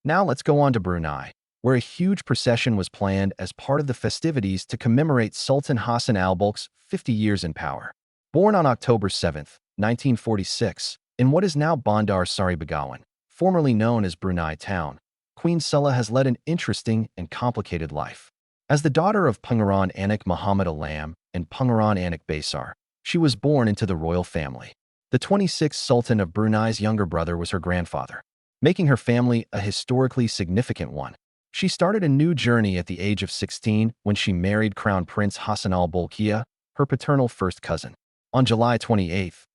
Now let's go on to Brunei, where a huge procession was planned as part of the festivities to commemorate Sultan Hassan al-Bolkiah's 50 years in power. Born on October 7, 1946, in what is now Bandar Seri Begawan, formerly known as Brunei Town, Queen Saleha has led an interesting and complicated life. As the daughter of Pangeran Anak Muhammad Alam and Pangeran Anak Baisar, she was born into the royal family. The 26th Sultan of Brunei's younger brother was her grandfather, making her family a historically significant one. She started a new journey at the age of 16 when she married Crown Prince Hassan al-Bolkiah, her paternal first cousin. On July 28,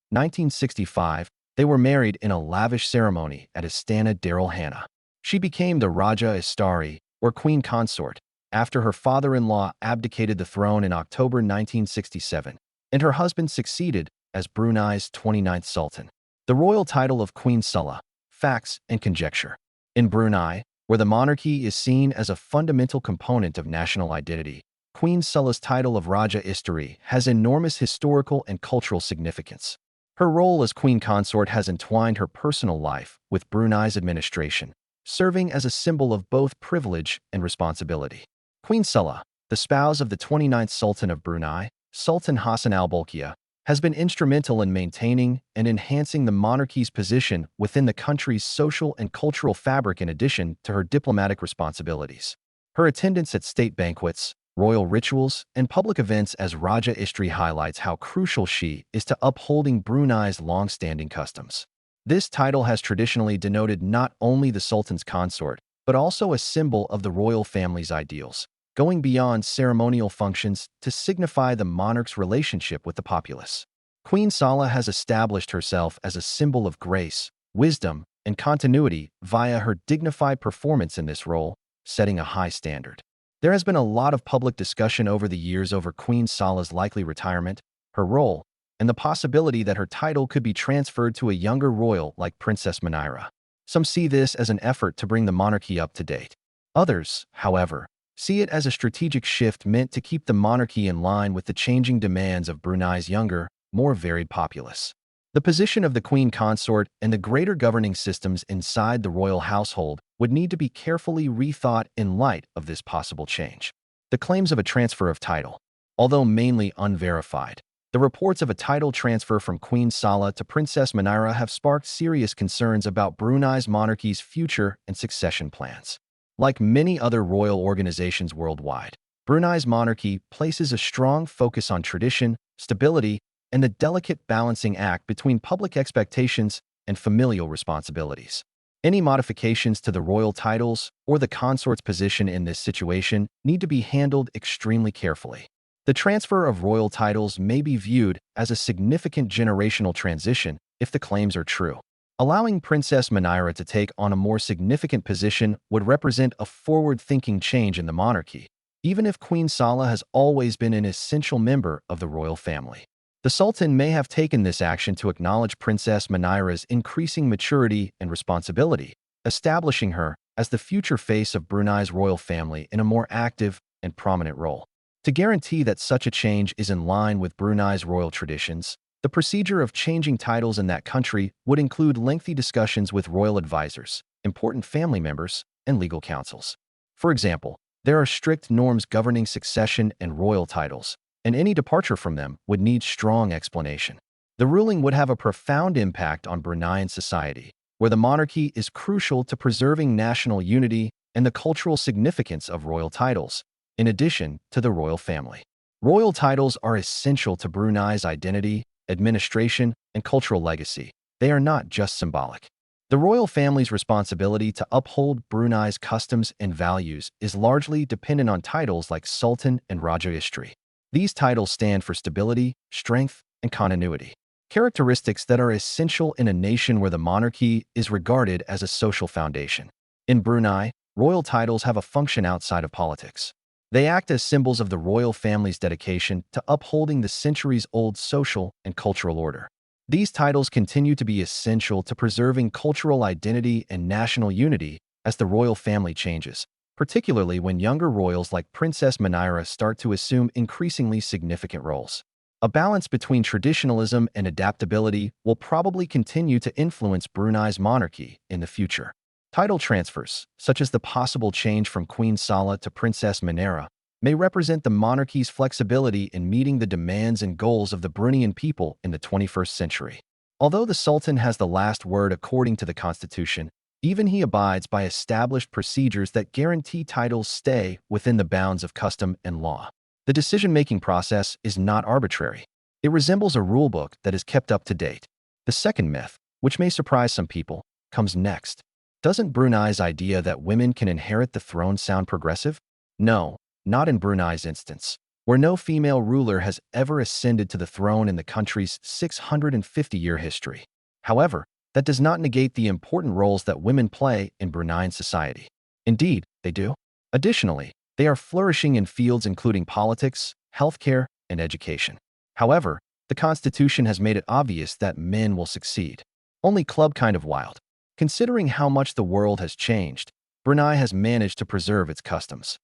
1965, they were married in a lavish ceremony at Istana Darul Hannah. She became the Raja Istari, or Queen Consort, after her father-in-law abdicated the throne in October 1967, and her husband succeeded as Brunei's 29th Sultan. The royal title of Queen Saleha, facts and conjecture. In Brunei, where the monarchy is seen as a fundamental component of national identity, Queen Saleha's title of Raja Istari has enormous historical and cultural significance. Her role as Queen Consort has entwined her personal life with Brunei's administration, serving as a symbol of both privilege and responsibility. Queen Saleha, the spouse of the 29th Sultan of Brunei, Sultan Hassan al-Bolkiah, has been instrumental in maintaining and enhancing the monarchy's position within the country's social and cultural fabric in addition to her diplomatic responsibilities. Her attendance at state banquets, royal rituals, and public events as Raja Istri highlights how crucial she is to upholding Brunei's long-standing customs. This title has traditionally denoted not only the Sultan's consort, but also a symbol of the royal family's ideals, going beyond ceremonial functions to signify the monarch's relationship with the populace. Queen Saleha has established herself as a symbol of grace, wisdom, and continuity via her dignified performance in this role, setting a high standard. There has been a lot of public discussion over the years over Queen Saleha's likely retirement, her role, and the possibility that her title could be transferred to a younger royal like Princess Muneerah. Some see this as an effort to bring the monarchy up to date. Others, however, see it as a strategic shift meant to keep the monarchy in line with the changing demands of Brunei's younger, more varied populace. The position of the Queen Consort and the greater governing systems inside the royal household would need to be carefully rethought in light of this possible change. The claims of a transfer of title, although mainly unverified, the reports of a title transfer from Queen Saleha to Princess Muneerah have sparked serious concerns about Brunei's monarchy's future and succession plans. Like many other royal organizations worldwide, Brunei's monarchy places a strong focus on tradition, stability, and the delicate balancing act between public expectations and familial responsibilities. Any modifications to the royal titles or the consort's position in this situation need to be handled extremely carefully. The transfer of royal titles may be viewed as a significant generational transition if the claims are true. Allowing Princess Muneerah to take on a more significant position would represent a forward-thinking change in the monarchy, even if Queen Saleha has always been an essential member of the royal family. The Sultan may have taken this action to acknowledge Princess Muneerah's increasing maturity and responsibility, establishing her as the future face of Brunei's royal family in a more active and prominent role. To guarantee that such a change is in line with Brunei's royal traditions, the procedure of changing titles in that country would include lengthy discussions with royal advisors, important family members, and legal counsels. For example, there are strict norms governing succession and royal titles, and any departure from them would need strong explanation. The ruling would have a profound impact on Bruneian society, where the monarchy is crucial to preserving national unity and the cultural significance of royal titles, in addition to the royal family. Royal titles are essential to Brunei's identity, administration, and cultural legacy. They are not just symbolic. The royal family's responsibility to uphold Brunei's customs and values is largely dependent on titles like Sultan and Raja Istri. These titles stand for stability, strength, and continuity, characteristics that are essential in a nation where the monarchy is regarded as a social foundation. In Brunei, royal titles have a function outside of politics. They act as symbols of the royal family's dedication to upholding the centuries-old social and cultural order. These titles continue to be essential to preserving cultural identity and national unity as the royal family changes, particularly when younger royals like Princess Muneerah start to assume increasingly significant roles. A balance between traditionalism and adaptability will probably continue to influence Brunei's monarchy in the future. Title transfers, such as the possible change from Queen Saleha to Princess Muneerah, may represent the monarchy's flexibility in meeting the demands and goals of the Bruneian people in the 21st century. Although the Sultan has the last word according to the constitution, even he abides by established procedures that guarantee titles stay within the bounds of custom and law. The decision-making process is not arbitrary. It resembles a rulebook that is kept up to date. The second myth, which may surprise some people, comes next. Doesn't Brunei's idea that women can inherit the throne sound progressive? No, not in Brunei's instance, where no female ruler has ever ascended to the throne in the country's 650-year history. However, that does not negate the important roles that women play in Bruneian society. Indeed, they do. Additionally, they are flourishing in fields including politics, healthcare, and education. However, the constitution has made it obvious that men will succeed. Only club kind of wild. Considering how much the world has changed, Brunei has managed to preserve its customs.